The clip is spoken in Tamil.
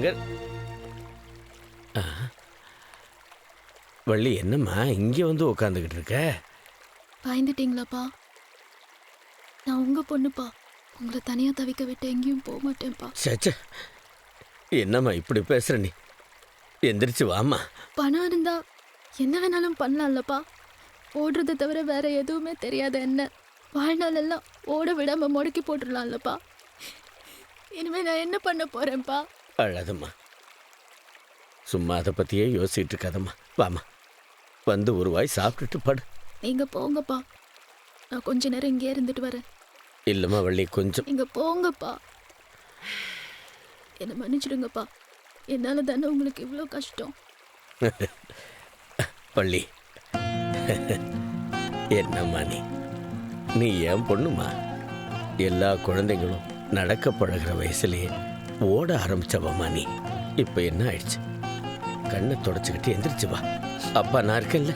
எங்க வள்ளி, என்னம்மா இங்கே வந்து உட்காந்துக்கிட்டு இருக்க? பயந்துட்டீங்களாப்பா? நான் உங்க பொண்ணுப்பா. உங்களை தனியா தவிக்க விட்டு எங்கேயும் போக மாட்டேன்ப்பா. சச்ச, என்னம்மா இப்படி பேசுற நீ? எந்திரிச்சு வாம்மா. பணம் இருந்தா என்ன வேணாலும் பண்ணலாம்லப்பா. ஓடுறதை தவிர வேற எதுவுமே தெரியாத என்ன வாழ்நாளெல்லாம் ஓட விடாம முடக்கி போட்டுடலாம்லப்பா. இனிமே நான் என்ன பண்ண போறேன்ப்பா? அழாதம்மா, சும்மா அதை பற்றியே யோசிச்சுட்டு இருக்காதம்மா. வாம்மா, வந்து ஒரு வாய் சாப்பிட்டுட்டு படு. நீங்க போங்கப்பா, நான் கொஞ்ச நேரம் இங்கே இருந்துட்டு வரேன். இல்லைம்மா வள்ளி, கொஞ்சம். நீங்க போங்கப்பா, என்னை மன்னிச்சிடுங்கப்பா. என்னால தானே உங்களுக்கு இவ்வளோ கஷ்டம். வள்ளி, என்னம்மா நீ ஏன் பொண்ணுமா? எல்லா குழந்தைங்களும் நடக்க பழகிற வயசுலயே ஓட ஆரம்பிச்சவம்மா நீ. இப்போ என்ன ஆயிடுச்சு? கண்ணை தொடச்சிக்கிட்டு எந்திரிச்சு வா. அப்பா நான் இருக்கேன்ல.